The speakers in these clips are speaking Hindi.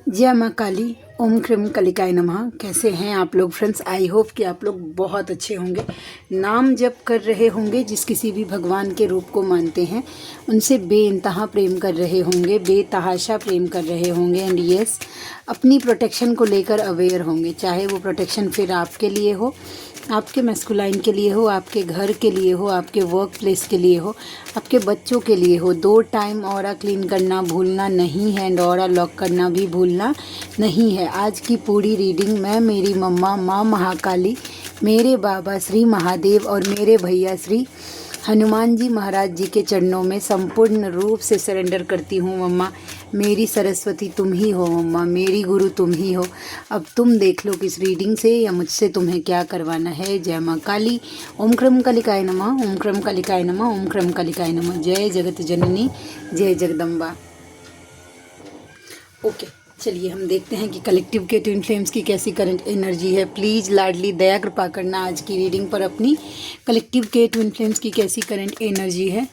जय माँ काली। ओम क्रीम कलिकाय नमः। कैसे हैं आप लोग फ्रेंड्स? आई होप कि आप लोग बहुत अच्छे होंगे, नाम जप कर रहे होंगे, जिस किसी भी भगवान के रूप को मानते हैं उनसे बेइंतहा प्रेम कर रहे होंगे, बेतहाशा प्रेम कर रहे होंगे। एंड यस, अपनी प्रोटेक्शन को लेकर अवेयर होंगे, चाहे वो प्रोटेक्शन फिर आपके लिए हो, आपके मैस्कुलाइन के लिए हो, आपके घर के लिए हो, आपके वर्क प्लेस के लिए हो, आपके बच्चों के लिए हो। 2 टाइम ऑरा क्लीन करना भूलना नहीं है एंड ऑरा लॉक करना भी भूलना नहीं है। आज की पूरी रीडिंग मैं, मेरी मम्मा माँ महाकाली, मेरे बाबा श्री महादेव और मेरे भैया श्री हनुमान जी महाराज जी के चरणों में संपूर्ण रूप से सरेंडर करती हूँ। मम्मा मेरी सरस्वती तुम ही हो, मम्मा मेरी गुरु तुम ही हो। अब तुम देख लो किस रीडिंग से या मुझसे तुम्हें क्या करवाना है। जय माँ काली। ओम क्रम कलिकाय नमः, ओम क्रम कलिकाय नमः, ओम क्रम कलिकाय नमः। जय जगत जननी, जय जगदम्बा। ओके, चलिए हम देखते हैं कि कलेक्टिव के ट्विन फ्लेम्स की कैसी करंट एनर्जी है। प्लीज़ लाडली दया कृपा करना आज की रीडिंग पर अपनी। कलेक्टिव के ट्विन फ्लेम्स की कैसी करंट एनर्जी है।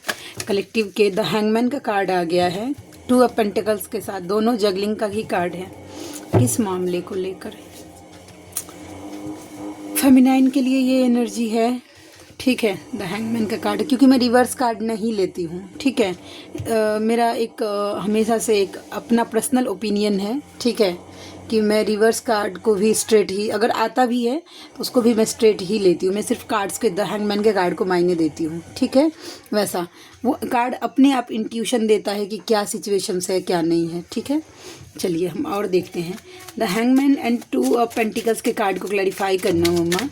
कलेक्टिव के द हैंगमैन का कार्ड आ गया है, 2 ऑफ पेंटिकल्स के साथ, दोनों जगलिंग का ही कार्ड है। किस मामले को लेकर फेमिनाइन के लिए ये एनर्जी है, ठीक है। द हैंगमैन का कार्ड, क्योंकि मैं रिवर्स कार्ड नहीं लेती हूँ, ठीक है। मेरा एक हमेशा से एक अपना पर्सनल ओपिनियन है, ठीक है, कि मैं रिवर्स कार्ड को भी स्ट्रेट ही, अगर आता भी है तो उसको भी मैं स्ट्रेट ही लेती हूँ। मैं सिर्फ कार्ड्स के, द हैंगमैन के कार्ड को मायने देती हूँ, ठीक है। वैसा वो कार्ड अपने आप इंट्यूशन देता है कि क्या सिचुएशंस है क्या नहीं है, ठीक है। चलिए हम और देखते हैं। The hangman and 2 of pentacles के कार्ड को क्लैरिफाई करना मम्मा,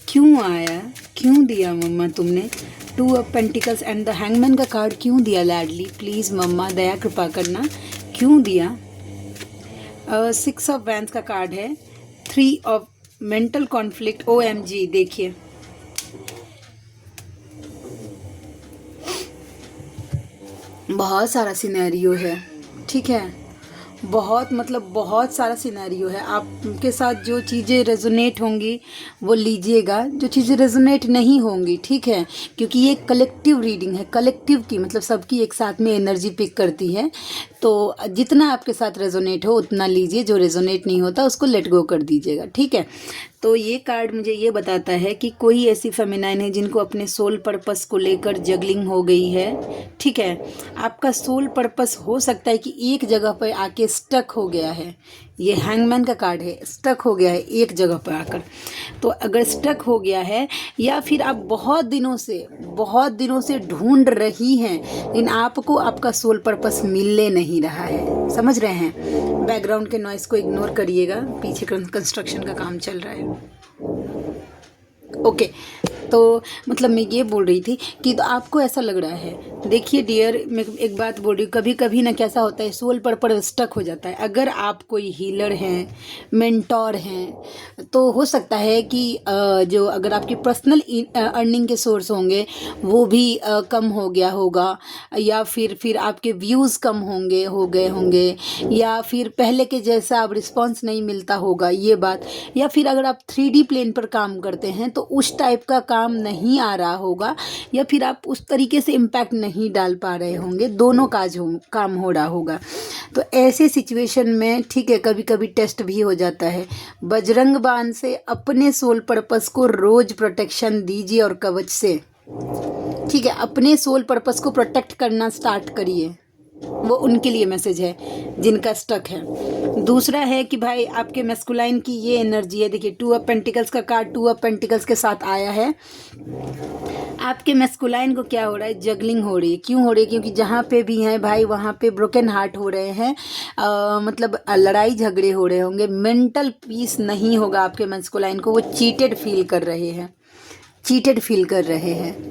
क्यों आया, क्यों दिया मम्मा तुमने 2 of pentacles and the hangman का कार्ड क्यों दिया लाडली? प्लीज़ मम्मा दया कृपा करना, क्यों दिया? 6 ऑफ वैंस का कार्ड है, 3 ऑफ मेंटल कॉन्फ्लिक्ट। OMG, देखिए बहुत सारा सिनेरियो है, ठीक है। बहुत मतलब बहुत सारा सिनेरियो है। आपके साथ जो चीज़ें रेजोनेट होंगी वो लीजिएगा, जो चीज़ें रेजोनेट नहीं होंगी, ठीक है, क्योंकि ये कलेक्टिव रीडिंग है। कलेक्टिव की मतलब सबकी एक साथ में एनर्जी पिक करती है, तो जितना आपके साथ रेजोनेट हो उतना लीजिए, जो रेजोनेट नहीं होता उसको लेट गो कर दीजिएगा, ठीक है। तो ये कार्ड मुझे ये बताता है कि कोई ऐसी फेमिनाइन है जिनको अपने सोल पर्पस को लेकर जगलिंग हो गई है, ठीक है। आपका सोल पर्पस हो सकता है कि एक जगह पर आके स्टक हो गया है। ये हैंगमैन का कार्ड है, स्टक हो गया है एक जगह पर आकर। तो अगर स्टक हो गया है या फिर आप बहुत दिनों से ढूंढ रही हैं लेकिन आपको आपका सोल पर्पस मिलने नहीं रहा है, समझ रहे हैं। बैकग्राउंड के नॉइस को इग्नोर करिएगा, पीछे कंस्ट्रक्शन का काम चल रहा है। ओके, तो मतलब मैं ये बोल रही थी कि तो आपको ऐसा लग रहा है। देखिए डियर, मैं एक बात बोल रही हूँ, कभी कभी ना कैसा होता है, सोल पर स्टक हो जाता है। अगर आप कोई हीलर हैं, मेंटोर हैं, तो हो सकता है कि जो अगर आपकी पर्सनल अर्निंग के सोर्स होंगे वो भी कम हो गया होगा, या फिर आपके व्यूज़ कम हो गए होंगे, या फिर पहले के जैसा अब रिस्पॉन्स नहीं मिलता होगा, ये बात। या फिर अगर आप 3D प्लेन पर काम करते हैं तो उस टाइप का काम नहीं आ रहा होगा, या फिर आप उस तरीके से इम्पैक्ट नहीं डाल पा रहे होंगे, दोनों काम हो रहा होगा। तो ऐसे सिचुएशन में, ठीक है, कभी कभी टेस्ट भी हो जाता है। बजरंग बाण से अपने सोल पर्पस को रोज प्रोटेक्शन दीजिए और कवच से, ठीक है, अपने सोल पर्पस को प्रोटेक्ट करना स्टार्ट करिए। वो उनके लिए मैसेज है जिनका स्टक है। दूसरा है कि भाई आपके मैस्कुलाइन की ये एनर्जी है, देखिए 2 ऑफ पेंटिकल्स का कार्ड 2 ऑफ पेंटिकल्स के साथ आया है। आपके मैस्कुलाइन को क्या हो रहा है, जगलिंग हो रही है। क्यों हो रही है? क्योंकि जहाँ पे भी हैं भाई वहाँ पे ब्रोकन हार्ट हो रहे हैं, मतलब लड़ाई झगड़े हो रहे होंगे, मेंटल पीस नहीं होगा आपके मैस्कुलाइन को। वो चीटेड फील कर रहे हैं,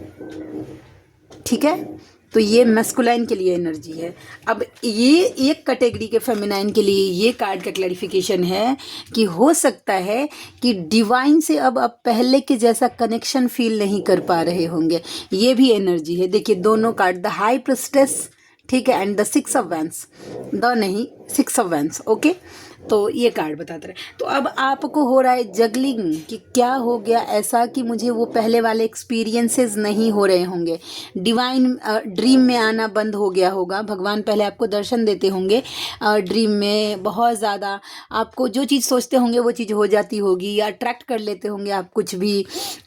ठीक है। तो ये मैस्कुलाइन के लिए एनर्जी है। अब ये एक कैटेगरी के फेमिनाइन के लिए ये कार्ड का क्लैरिफिकेशन है कि हो सकता है कि डिवाइन से अब आप पहले के जैसा कनेक्शन फील नहीं कर पा रहे होंगे, ये भी एनर्जी है। देखिए दोनों कार्ड, द हाई प्रिस्टेस, ठीक है, and the 6 of vents, the नहीं 6 ऑफ वैंस, ओके। तो ये कार्ड बताते रहे। तो अब आपको हो रहा है जगलिंग कि क्या हो गया ऐसा कि मुझे वो पहले वाले एक्सपीरियंसेस नहीं हो रहे होंगे, डिवाइन ड्रीम में आना बंद हो गया होगा, भगवान पहले आपको दर्शन देते होंगे ड्रीम में, बहुत ज़्यादा आपको जो चीज़ सोचते होंगे वो चीज़ हो जाती होगी, या अट्रैक्ट कर लेते होंगे आप कुछ भी,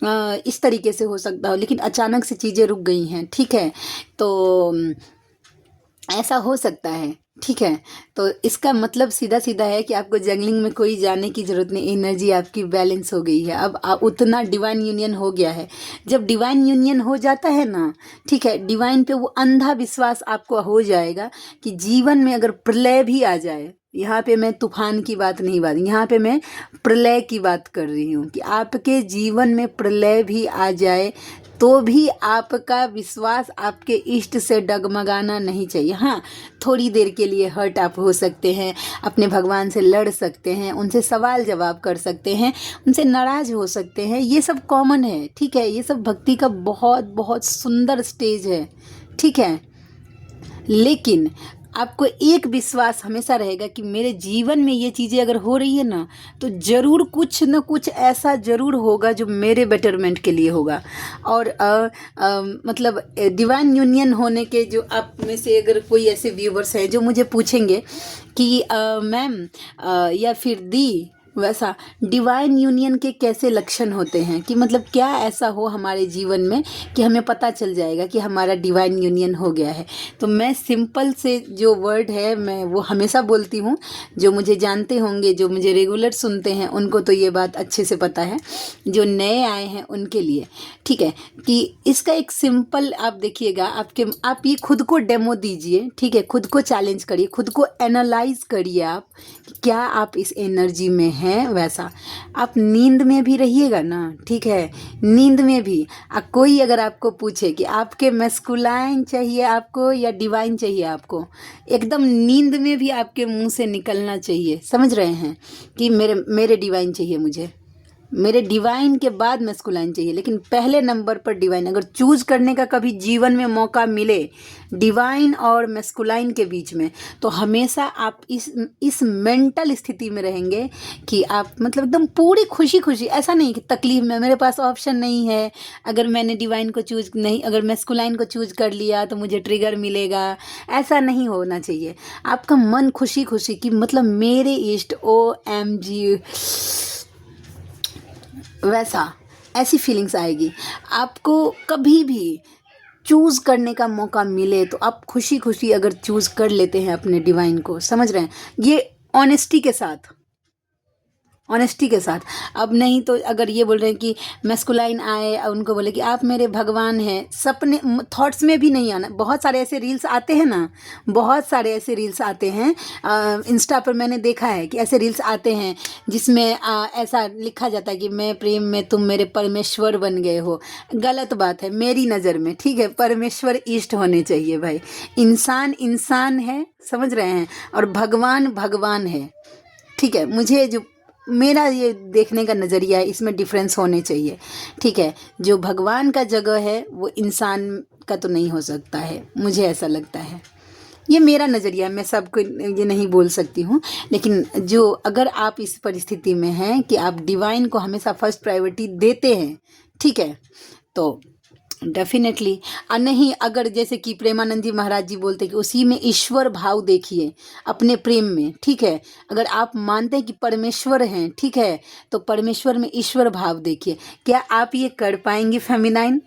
इस तरीके से हो सकता हो, लेकिन अचानक से चीज़ें रुक गई हैं, ठीक है। तो ऐसा हो सकता है, ठीक है। तो इसका मतलब सीधा सीधा है कि आपको जंगलिंग में कोई जाने की ज़रूरत नहीं, एनर्जी आपकी बैलेंस हो गई है, अब उतना डिवाइन यूनियन हो गया है। जब डिवाइन यूनियन हो जाता है ना, ठीक है, डिवाइन पे वो अंधा विश्वास आपको हो जाएगा कि जीवन में अगर प्रलय भी आ जाए, यहाँ पे मैं तूफान की बात नहीं, बात यहाँ पे मैं प्रलय की बात कर रही हूँ, कि आपके जीवन में प्रलय भी आ जाए तो भी आपका विश्वास आपके इष्ट से डगमगाना नहीं चाहिए। हाँ, थोड़ी देर के लिए हर्ट आप हो सकते हैं, अपने भगवान से लड़ सकते हैं, उनसे सवाल जवाब कर सकते हैं, उनसे नाराज़ हो सकते हैं, ये सब कॉमन है, ठीक है। ये सब भक्ति का बहुत बहुत सुंदर स्टेज है, ठीक है। लेकिन आपको एक विश्वास हमेशा रहेगा कि मेरे जीवन में ये चीज़ें अगर हो रही है ना, तो ज़रूर कुछ न कुछ ऐसा ज़रूर होगा जो मेरे बेटरमेंट के लिए होगा। और मतलब डिवाइन यूनियन होने के जो आप में से अगर कोई ऐसे व्यूवर्स हैं जो मुझे पूछेंगे कि मैम या फिर दी, वैसा डिवाइन यूनियन के कैसे लक्षण होते हैं, कि मतलब क्या ऐसा हो हमारे जीवन में कि हमें पता चल जाएगा कि हमारा डिवाइन यूनियन हो गया है। तो मैं सिंपल से जो वर्ड है मैं वो हमेशा बोलती हूँ, जो मुझे जानते होंगे, जो मुझे रेगुलर सुनते हैं उनको तो ये बात अच्छे से पता है, जो नए आए हैं उनके लिए, ठीक है, कि इसका एक सिंपल आप देखिएगा, आप ये खुद को डेमो दीजिए, ठीक है, खुद को चैलेंज करिए, खुद को एनालाइज करिए आप कि क्या आप इस एनर्जी में हैं। वैसा आप नींद में भी रहिएगा ना, ठीक है, नींद में भी कोई अगर आपको पूछे कि आपके मैस्कुलाइन चाहिए आपको या डिवाइन चाहिए आपको, एकदम नींद में भी आपके मुंह से निकलना चाहिए, समझ रहे हैं, कि मेरे डिवाइन चाहिए, मुझे मेरे डिवाइन के बाद मैस्कुलाइन चाहिए, लेकिन पहले नंबर पर डिवाइन। अगर चूज करने का कभी जीवन में मौका मिले डिवाइन और मैस्कुलाइन के बीच में, तो हमेशा आप इस मेंटल स्थिति में रहेंगे कि आप मतलब एकदम पूरी खुशी खुशी, ऐसा नहीं कि तकलीफ में मेरे पास ऑप्शन नहीं है, अगर मैंने डिवाइन को चूज नहीं, अगर मैस्कुलाइन को चूज कर लिया तो मुझे ट्रिगर मिलेगा, ऐसा नहीं होना चाहिए। आपका मन खुशी खुशी कि मतलब मेरे इष्ट OMG, वैसा ऐसी फीलिंग्स आएगी। आपको कभी भी चूज़ करने का मौका मिले तो आप खुशी खुशी अगर चूज़ कर लेते हैं अपने डिवाइन को, समझ रहे हैं, ये ऑनेस्टी के साथ, ऑनेस्टी के साथ। अब नहीं तो अगर ये बोल रहे हैं कि मैस्कुलाइन आए, उनको बोले कि आप मेरे भगवान हैं, सपने थॉट्स में भी नहीं आना। बहुत सारे ऐसे रील्स आते हैं ना, बहुत सारे ऐसे रील्स आते हैं, इंस्टा पर मैंने देखा है कि ऐसे रील्स आते हैं जिसमें ऐसा लिखा जाता है कि मैं प्रेम में तुम मेरे परमेश्वर बन गए हो। गलत बात है मेरी नज़र में, ठीक है, परमेश्वर इष्ट होने चाहिए भाई। इंसान इंसान है, समझ रहे हैं, और भगवान भगवान है, ठीक है। मुझे जो मेरा ये देखने का नज़रिया है, इसमें डिफरेंस होने चाहिए, ठीक है। जो भगवान का जगह है वो इंसान का तो नहीं हो सकता है, मुझे ऐसा लगता है, ये मेरा नज़रिया है, मैं सबको ये नहीं बोल सकती हूँ। लेकिन जो अगर आप इस परिस्थिति में हैं कि आप डिवाइन को हमेशा फर्स्ट प्रायोरिटी देते हैं, ठीक है, तो डेफिनेटली नहीं, अगर जैसे कि प्रेमानंद जी महाराज जी बोलते हैं कि उसी में ईश्वर भाव देखिए अपने प्रेम में, ठीक है। अगर आप मानते हैं कि परमेश्वर हैं, ठीक है, तो परमेश्वर में ईश्वर भाव देखिए। क्या आप ये कर पाएंगे फेमिनाइन?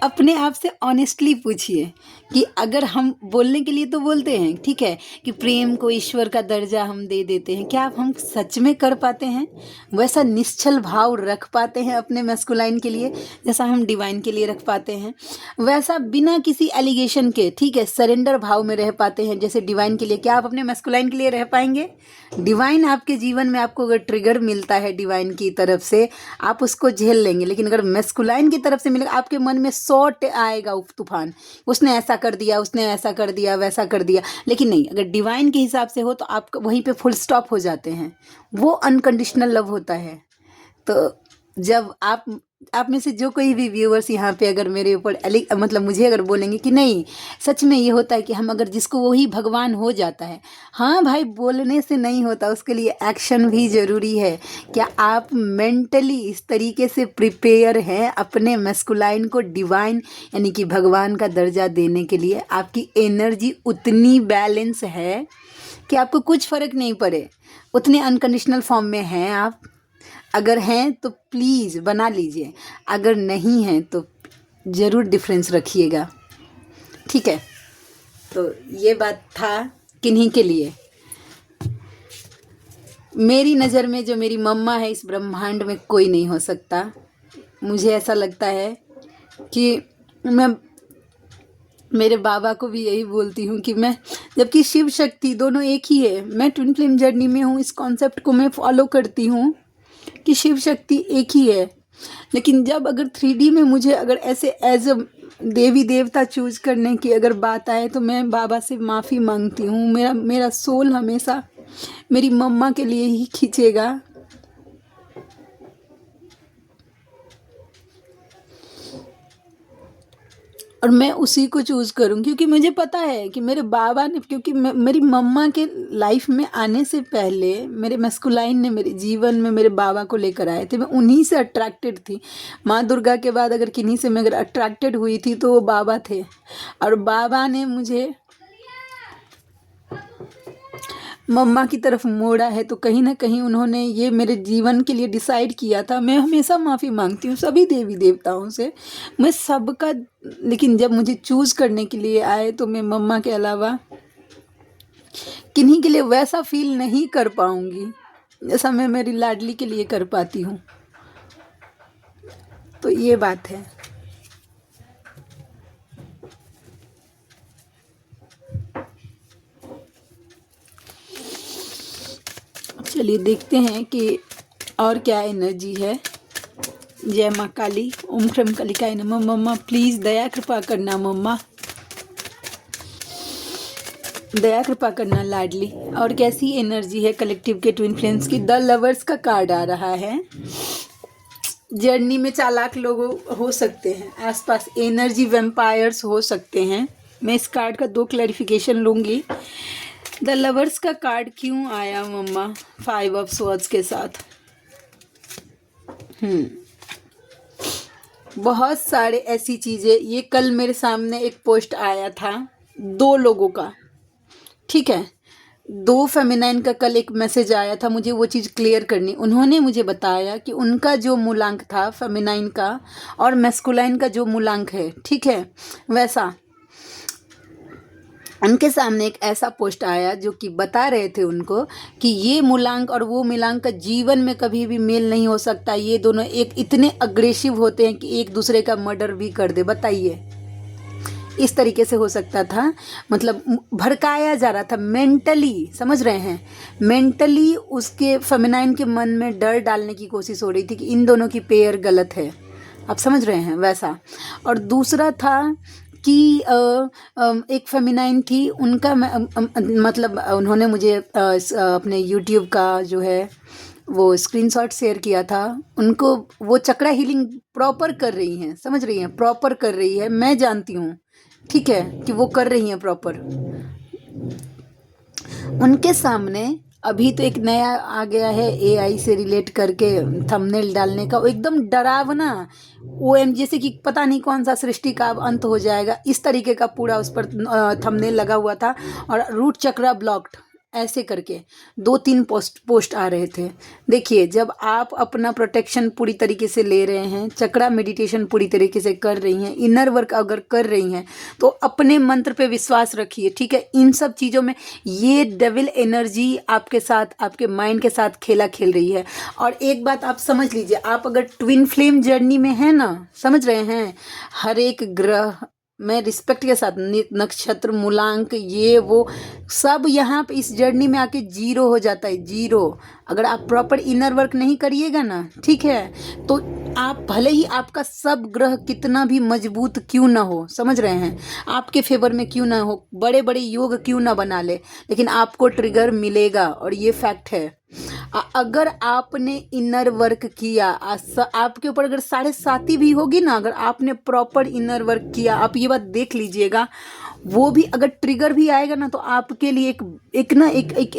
अपने आप से ऑनेस्टली पूछिए कि अगर हम बोलने के लिए तो बोलते हैं, ठीक है, कि प्रेम को ईश्वर का दर्जा हम दे देते हैं, क्या हम सच में कर पाते हैं? वैसा निश्चल भाव रख पाते हैं अपने मैस्कुलाइन के लिए जैसा हम डिवाइन के लिए रख पाते हैं? वैसा बिना किसी एलिगेशन के, ठीक है, सरेंडर भाव में रह पाते हैं जैसे डिवाइन के लिए? क्या आप अपने मैस्कुलाइन के लिए रह पाएंगे? डिवाइन आपके जीवन में आपको अगर ट्रिगर मिलता है डिवाइन की तरफ से, आप उसको झेल लेंगे, लेकिन अगर मैस्कुलाइन की तरफ से मिलेगा, आपके मन में 100 आएगा तूफान, उसने ऐसा कर दिया, उसने ऐसा कर दिया, वैसा कर दिया। लेकिन नहीं, अगर डिवाइन के हिसाब से हो तो आप वहीं पे फुल स्टॉप हो जाते हैं, वो अनकंडीशनल लव होता है। तो जब आप आप में से जो कोई भी व्यूअर्स यहाँ पे अगर मेरे ऊपर मतलब मुझे अगर बोलेंगे कि नहीं सच में ये होता है कि हम अगर जिसको वही भगवान हो जाता है, हाँ भाई बोलने से नहीं होता, उसके लिए एक्शन भी ज़रूरी है। क्या आप मेंटली इस तरीके से प्रिपेयर हैं अपने मैस्कुलाइन को डिवाइन यानी कि भगवान का दर्जा देने के लिए? आपकी एनर्जी उतनी बैलेंस है कि आपको कुछ फ़र्क नहीं पड़े, उतने अनकंडीशनल फॉर्म में हैं आप। अगर हैं तो प्लीज़ बना लीजिए, अगर नहीं हैं तो ज़रूर डिफरेंस रखिएगा, ठीक है। तो ये बात था किन्हीं के लिए। मेरी नज़र में जो मेरी मम्मा है इस ब्रह्मांड में कोई नहीं हो सकता। मुझे ऐसा लगता है कि मैं मेरे बाबा को भी यही बोलती हूँ कि मैं, जबकि शिव शक्ति दोनों एक ही है, मैं ट्विन फ्लेम जर्नी में हूँ, इस कॉन्सेप्ट को मैं फॉलो करती हूँ कि शिव शक्ति एक ही है। लेकिन जब अगर 3D में मुझे अगर ऐसे एज अ देवी देवता चूज करने की अगर बात आए तो मैं बाबा से माफ़ी मांगती हूँ। मेरा सोल हमेशा मेरी मम्मा के लिए ही खींचेगा। और मैं उसी को चूज़ करूँ, क्योंकि मुझे पता है कि मेरे बाबा ने, क्योंकि मेरी मम्मा के लाइफ में आने से पहले मेरे मस्कुलाइन ने मेरे जीवन में मेरे बाबा को लेकर आए थे। मैं उन्हीं से अट्रैक्टेड थी। माँ दुर्गा के बाद अगर किन्हीं से मैं अगर अट्रैक्टेड हुई थी तो वो बाबा थे। और बाबा ने मुझे मम्मा की तरफ मोड़ा है, तो कहीं ना कहीं उन्होंने ये मेरे जीवन के लिए डिसाइड किया था। मैं हमेशा माफ़ी मांगती हूँ सभी देवी देवताओं से, मैं सबका। लेकिन जब मुझे चूज़ करने के लिए आए तो मैं मम्मा के अलावा किन्हीं के लिए वैसा फील नहीं कर पाऊँगी जैसा मैं मेरी लाडली के लिए कर पाती हूँ। तो ये बात है। चलिए देखते हैं कि और क्या एनर्जी है। जय माँ काली, ओम क्रम कलिकाय नमः। मम्मा प्लीज़ दया कृपा करना, मम्मा दया कृपा करना लाडली। और कैसी एनर्जी है कलेक्टिव के ट्विन फ्लेम्स की? द लवर्स का कार्ड आ रहा है। जर्नी में चालाक लोग हो सकते हैं, आसपास एनर्जी वेम्पायर्स हो सकते हैं। मैं इस कार्ड का 2 क्लैरिफिकेशन लूँगी। द लवर्स का कार्ड क्यों आया मम्मा 5 ऑफ स्वॉर्ड्स के साथ? बहुत सारे ऐसी चीज़ें, ये कल मेरे सामने एक पोस्ट आया था 2 लोगों का, ठीक है, 2 फेमिनाइन का कल एक मैसेज आया था। मुझे वो चीज़ क्लियर करनी। उन्होंने मुझे बताया कि उनका जो मूलांक था फेमिनाइन का और मैस्कुलाइन का जो मूलांक है, ठीक है, वैसा उनके सामने एक ऐसा पोस्ट आया जो कि बता रहे थे उनको कि ये मूलांक और वो मूलांक का जीवन में कभी भी मेल नहीं हो सकता। ये दोनों एक इतने अग्रेसिव होते हैं कि एक दूसरे का मर्डर भी कर दे। बताइए, इस तरीके से हो सकता था। मतलब भड़काया जा रहा था मेंटली, समझ रहे हैं, मेंटली उसके फेमिनाइन के मन में डर डालने की कोशिश हो रही थी कि इन दोनों की पेयर गलत है। आप समझ रहे हैं वैसा। और दूसरा था कि एक फेमिनाइन थी, उनका मतलब उन्होंने मुझे अपने यूट्यूब का जो है वो स्क्रीनशॉट शेयर किया था। उनको वो चक्रा हीलिंग प्रॉपर कर रही हैं, समझ रही हैं, प्रॉपर कर रही है, मैं जानती हूँ, ठीक है, कि वो कर रही हैं प्रॉपर। उनके सामने अभी तो एक नया आ गया है एआई से रिलेट करके थंबनेल डालने का, वो एकदम डरावना ओएम, जैसे कि पता नहीं कौन सा सृष्टि का अब अंत हो जाएगा, इस तरीके का पूरा उस पर थंबनेल लगा हुआ था। और रूट चक्रा ब्लॉक्ड ऐसे करके 2-3 पोस्ट आ रहे थे। देखिए, जब आप अपना प्रोटेक्शन पूरी तरीके से ले रहे हैं, चक्रा मेडिटेशन पूरी तरीके से कर रही हैं, इनर वर्क अगर कर रही हैं, तो अपने मंत्र पे विश्वास रखिए, ठीक है। इन सब चीज़ों में ये डेविल एनर्जी आपके साथ, आपके माइंड के साथ खेला खेल रही है। और एक बात आप समझ लीजिए, आप अगर ट्विन फ्लेम जर्नी में हैं ना, समझ रहे हैं, हर एक ग्रह, मैं रिस्पेक्ट के साथ, नक्षत्र मूलांक ये वो सब यहाँ पे इस जर्नी में आके 0 हो जाता है, 0। अगर आप प्रॉपर इनर वर्क नहीं करिएगा ना, ठीक है, तो आप भले ही आपका सब ग्रह कितना भी मजबूत क्यों ना हो, समझ रहे हैं, आपके फेवर में क्यों ना हो, बड़े बड़े योग क्यों ना बना ले, लेकिन आपको ट्रिगर मिलेगा। और ये फैक्ट है। अगर आपने इनर वर्क किया, आपके ऊपर अगर 7.5 भी होगी ना, अगर आपने प्रॉपर इनर वर्क किया, आप ये बात देख लीजिएगा, वो भी अगर ट्रिगर भी आएगा ना तो आपके लिए एक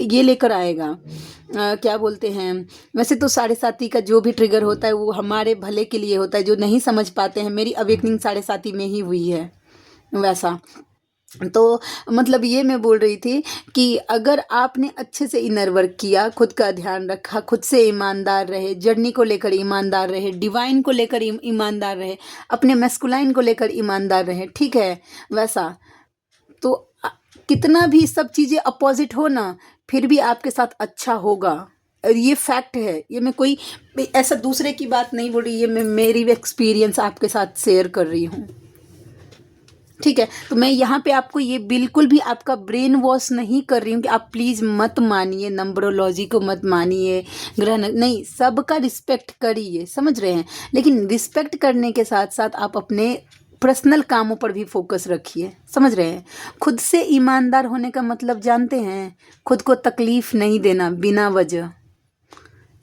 ये लेकर आएगा, क्या बोलते हैं, वैसे तो 7.5 का जो भी ट्रिगर होता है वो हमारे भले के लिए होता है, जो नहीं समझ पाते हैं। मेरी अवेकनिंग 7.5 में ही हुई है वैसा। तो मतलब ये मैं बोल रही थी कि अगर आपने अच्छे से इनर वर्क किया, खुद का ध्यान रखा, खुद से ईमानदार रहे, जर्नी को लेकर ईमानदार रहे, डिवाइन को लेकर ईमानदार रहे, अपने मैस्कुलाइन को लेकर ईमानदार रहे, ठीक है, वैसा तो कितना भी सब चीज़ें अपोजिट हो ना, फिर भी आपके साथ अच्छा होगा। और ये फैक्ट है, ये मैं कोई ऐसा दूसरे की बात नहीं बोल रही, ये मैं मेरी एक्सपीरियंस आपके साथ शेयर कर रही हूँ, ठीक है। तो मैं यहाँ पे आपको ये बिल्कुल भी आपका ब्रेन वॉश नहीं कर रही हूँ कि आप प्लीज़ मत मानिए, नंबरोलॉजी को मत मानिए, ग्रह नहीं, सबका रिस्पेक्ट करिए, समझ रहे हैं, लेकिन रिस्पेक्ट करने के साथ साथ आप अपने पर्सनल कामों पर भी फोकस रखिए, समझ रहे हैं। खुद से ईमानदार होने का मतलब जानते हैं, खुद को तकलीफ नहीं देना बिना वजह।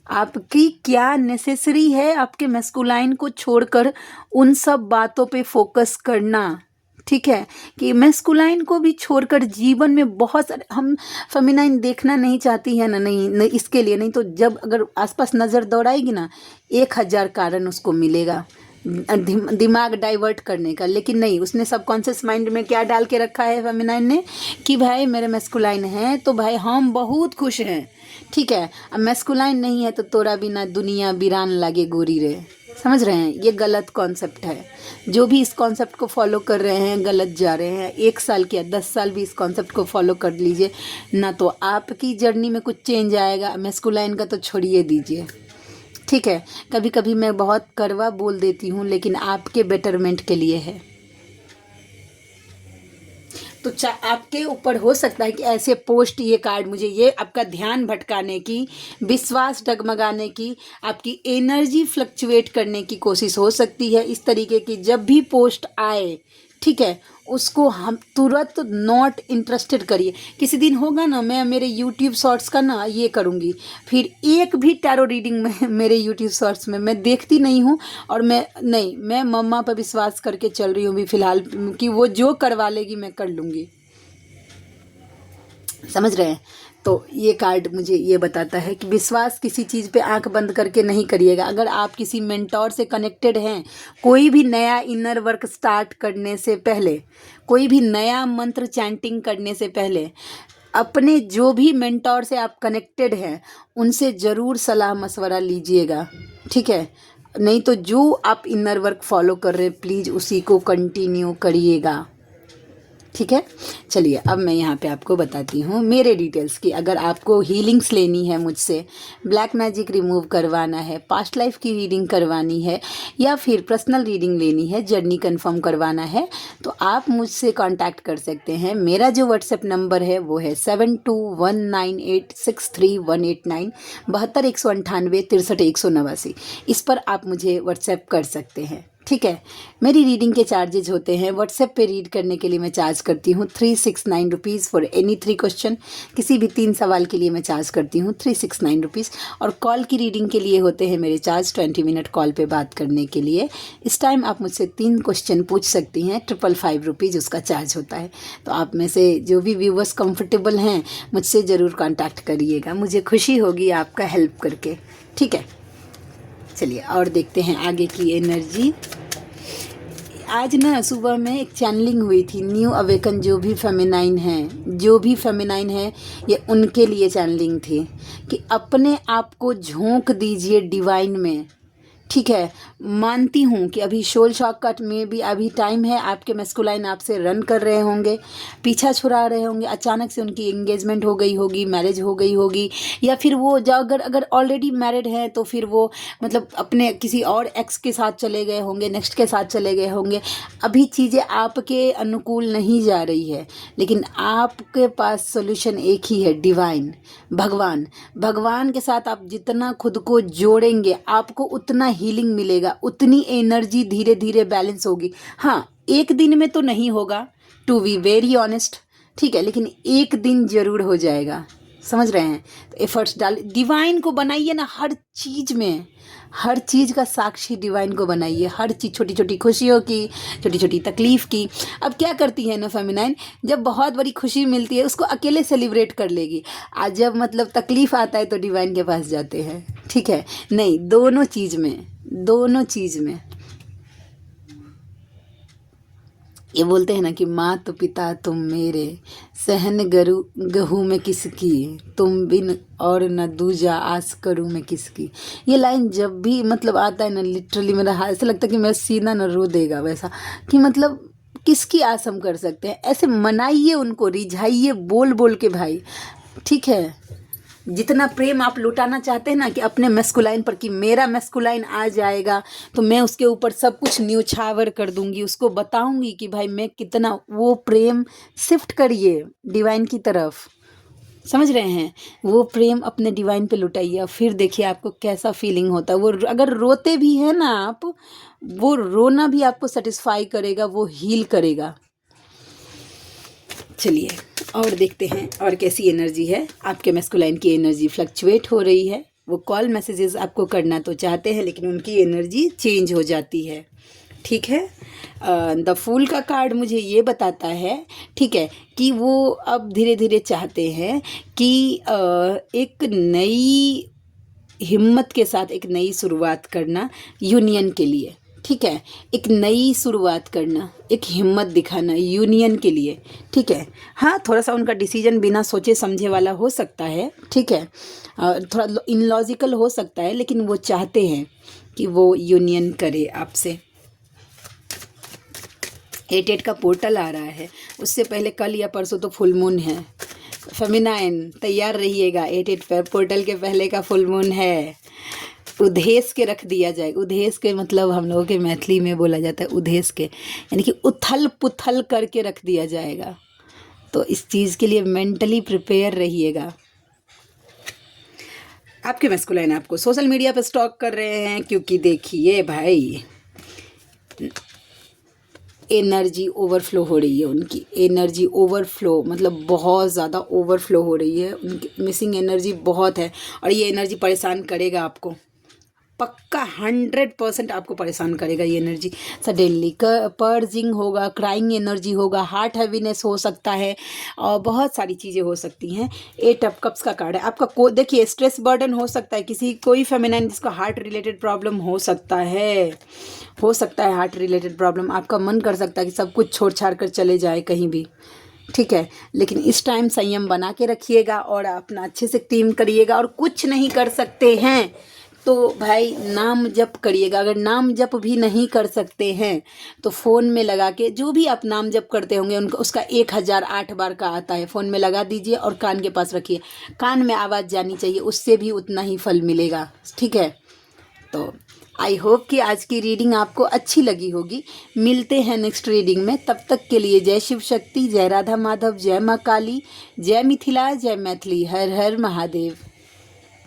आपकी क्या नेसेसरी है आपके मैस्कुलाइन को छोड़कर उन सब बातों पे फोकस करना, ठीक है, कि मैस्कुलाइन को भी छोड़कर जीवन में बहुत सारे, हम फेमिनाइन देखना नहीं चाहती है ना, नहीं इसके लिए नहीं, तो जब अगर आसपास नज़र दौड़ाएगी ना, 1000 कारण उसको मिलेगा दिमाग डाइवर्ट करने का, लेकिन नहीं, उसने सबकॉन्शियस माइंड में क्या डाल के रखा है फेमिनाइन ने कि भाई मेरे मैस्कुलाइन है तो भाई हम बहुत खुश हैं, ठीक है, अब मैस्कुलाइन नहीं है तो तोरा बिना दुनिया बिरान लागे गोरी रे, समझ रहे हैं। ये गलत कॉन्सेप्ट है, जो भी इस कॉन्सेप्ट को फॉलो कर रहे हैं गलत जा रहे हैं। 1 साल क्या 10 साल भी इस कॉन्सेप्ट को फॉलो कर लीजिए ना, तो आपकी जर्नी में कुछ चेंज आएगा, मैस्कुलाइन का तो छोड़िए दीजिए, ठीक है। कभी कभी मैं बहुत कड़वा बोल देती हूँ, लेकिन आपके बेटरमेंट के लिए है। तो आपके ऊपर हो सकता है कि ऐसे पोस्ट, ये कार्ड मुझे ये आपका ध्यान भटकाने की, विश्वास डगमगाने की, आपकी एनर्जी फ्लक्चुएट करने की कोशिश हो सकती है। इस तरीके की जब भी पोस्ट आए, ठीक है, उसको हम तुरंत नॉट इंटरेस्टेड करिए। किसी दिन होगा ना, मैं मेरे यूट्यूब शॉर्ट्स का ना ये करूँगी, फिर एक भी टैरो रीडिंग में मेरे यूट्यूब शॉर्ट्स में मैं देखती नहीं हूँ, और मैं मम्मा पर विश्वास करके चल रही हूँ भी फ़िलहाल, कि वो जो करवा लेगी मैं कर लूँगी, समझ रहे हैं। तो ये कार्ड मुझे ये बताता है कि विश्वास किसी चीज़ पे आंख बंद करके नहीं करिएगा। अगर आप किसी मेंटोर से कनेक्टेड हैं, कोई भी नया इनर वर्क स्टार्ट करने से पहले, कोई भी नया मंत्र चैंटिंग करने से पहले, अपने जो भी मेंटोर से आप कनेक्टेड हैं उनसे ज़रूर सलाह मशवरा लीजिएगा, ठीक है। नहीं तो जो आप इनर वर्क फॉलो कर रहे हैं प्लीज़ उसी को कंटिन्यू करिएगा, ठीक है। चलिए अब मैं यहाँ पे आपको बताती हूँ मेरे डिटेल्स की। अगर आपको हीलिंग्स लेनी है मुझसे, ब्लैक मैजिक रिमूव करवाना है, पास्ट लाइफ की रीडिंग करवानी है, या फिर पर्सनल रीडिंग लेनी है, जर्नी कंफर्म करवाना है, तो आप मुझसे कांटेक्ट कर सकते हैं। मेरा जो व्हाट्सएप नंबर है वो है 7219863189, 72 198 63 189। इस पर आप मुझे व्हाट्सएप कर सकते हैं, ठीक है। मेरी रीडिंग के चार्जेज होते हैं, व्हाट्सएप पे रीड करने के लिए मैं चार्ज करती हूँ 369 रुपीज़ फॉर एनी 3 क्वेश्चन। किसी भी 3 सवाल के लिए मैं चार्ज करती हूँ 369 रुपीज़। और कॉल की रीडिंग के लिए होते हैं मेरे चार्ज 20 मिनट कॉल पे बात करने के लिए। इस टाइम आप मुझसे 3 क्वेश्चन पूछ सकती हैं, 555 रुपीज़ उसका चार्ज होता है। तो आप में से जो भी व्यूवर्स कंफर्टेबल हैं मुझसे ज़रूर कॉन्टैक्ट करिएगा, मुझे खुशी होगी आपका हेल्प करके, ठीक है। चलिए और देखते हैं आगे की एनर्जी। आज ना सुबह में एक चैनलिंग हुई थी, न्यू अवेकन जो भी फेमिनाइन है ये उनके लिए चैनलिंग थी कि अपने आप को झोंक दीजिए डिवाइन में, ठीक है। मानती हूँ कि अभी सोल शॉर्टकट में भी अभी टाइम है, आपके मैस्कुलाइन आपसे रन कर रहे होंगे, पीछा छुड़ा रहे होंगे, अचानक से उनकी एंगेजमेंट हो गई होगी, मैरिज हो गई होगी, या फिर वो अगर ऑलरेडी मैरिड हैं तो फिर वो मतलब अपने किसी और एक्स के साथ चले गए होंगे, नेक्स्ट के साथ चले गए होंगे। अभी चीज़ें आपके अनुकूल नहीं जा रही है, लेकिन आपके पास सोल्यूशन एक ही है, डिवाइन, भगवान के साथ आप जितना खुद को जोड़ेंगे आपको उतना हीलिंग मिलेगा, उतनी एनर्जी धीरे धीरे बैलेंस होगी। हाँ, एक दिन में तो नहीं होगा, टू बी वेरी ऑनेस्ट, ठीक है, लेकिन एक दिन जरूर हो जाएगा, समझ रहे हैं? तो एफर्ट्स डाल, डिवाइन को बनाइए ना हर चीज़ में, हर चीज़ का साक्षी डिवाइन को बनाइए, हर चीज़, छोटी छोटी खुशियों की, छोटी छोटी तकलीफ़ की। अब क्या करती है ना फेमिनाइन, जब बहुत बड़ी खुशी मिलती है उसको अकेले सेलिब्रेट कर लेगी, आज जब मतलब तकलीफ़ आता है तो डिवाइन के पास जाते हैं। ठीक है, नहीं, दोनों चीज़ में, दोनों चीज़ में। ये बोलते हैं ना कि माँ तो पिता तुम मेरे, सहन गहूँ में किसकी, तुम बिन और न दूजा आस करूँ मैं किसकी। ये लाइन जब भी मतलब आता है ना, लिटरली मेरा हाथ ऐसा लगता है कि मेरा सीना न रो देगा, वैसा कि मतलब किसकी आस हम कर सकते हैं। ऐसे मनाइए उनको, रिझाइए बोल बोल के भाई। ठीक है, जितना प्रेम आप लुटाना चाहते हैं ना कि अपने मैस्कुलाइन पर, कि मेरा मैस्कुलाइन आ जाएगा तो मैं उसके ऊपर सब कुछ न्यूछावर कर दूंगी, उसको बताऊंगी कि भाई मैं कितना, वो प्रेम शिफ्ट करिए डिवाइन की तरफ। समझ रहे हैं? वो प्रेम अपने डिवाइन पे लुटाइए, और फिर देखिए आपको कैसा फीलिंग होता है। वो अगर रोते भी है ना आप, वो रोना भी आपको सेटिस्फाई करेगा, वो हील करेगा। चलिए और देखते हैं और कैसी एनर्जी है। आपके मैस्कुलाइन की एनर्जी फ्लक्चुएट हो रही है, वो कॉल मैसेजेस आपको करना तो चाहते हैं लेकिन उनकी एनर्जी चेंज हो जाती है। ठीक है, द फूल का कार्ड मुझे ये बताता है, ठीक है, कि वो अब धीरे धीरे चाहते हैं कि एक नई हिम्मत के साथ एक नई शुरुआत करना यूनियन के लिए। ठीक है, एक नई शुरुआत करना, एक हिम्मत दिखाना यूनियन के लिए। ठीक है, हाँ, थोड़ा सा उनका डिसीजन बिना सोचे समझे वाला हो सकता है। ठीक है, थोड़ा इनलॉजिकल हो सकता है, लेकिन वो चाहते हैं कि वो यूनियन करे आपसे। 8-8 का पोर्टल आ रहा है, उससे पहले कल या परसों तो फुल मून है। फेमिनाइन तैयार रहिएगा, 8-8 पोर्टल के पहले का फुल मून है। उधेस के रख दिया जाएगा। उधेस के मतलब हम लोगों के मैथिली में बोला जाता है उधेस के, यानी कि उथल पुथल करके रख दिया जाएगा। तो इस चीज़ के लिए मेंटली प्रिपेयर रहिएगा। आपके मैस्कुलाइन आपको सोशल मीडिया पर स्टॉक कर रहे हैं, क्योंकि देखिए भाई एनर्जी ओवरफ्लो हो रही है, उनकी एनर्जी ओवरफ्लो मतलब बहुत ज़्यादा ओवरफ्लो हो रही है, उनकी मिसिंग एनर्जी बहुत है, और ये एनर्जी परेशान करेगा आपको, पक्का 100% आपको परेशान करेगा ये एनर्जी। सडनली पर्जिंग होगा, क्राइंग एनर्जी होगा, हार्ट हैवीनेस हो सकता है, और बहुत सारी चीज़ें हो सकती हैं। 8 ऑफ कप्स का कार्ड है आपका। देखिए स्ट्रेस बर्डन हो सकता है, किसी कोई फेमिनाइन जिसको हार्ट रिलेटेड प्रॉब्लम हो सकता है, हार्ट रिलेटेड प्रॉब्लम। आपका मन कर सकता है कि सब कुछ छोड़ छाड़ कर चले जाए कहीं भी। ठीक है, लेकिन इस टाइम संयम बना के रखिएगा और अपना अच्छे से टीम करिएगा। और कुछ नहीं कर सकते हैं तो भाई नाम जप करिएगा। अगर नाम जप भी नहीं कर सकते हैं तो फ़ोन में लगा के, जो भी आप नाम जप करते होंगे उनका, उसका 1008 बार का आता है, फ़ोन में लगा दीजिए और कान के पास रखिए। कान में आवाज़ जानी चाहिए, उससे भी उतना ही फल मिलेगा। ठीक है, तो आई होप कि आज की रीडिंग आपको अच्छी लगी होगी। मिलते हैं नेक्स्ट रीडिंग में, तब तक के लिए जय शिव शक्ति, जय राधा माधव, जय माँ काली, जय मिथिला, जय मैथिली, हर हर महादेव।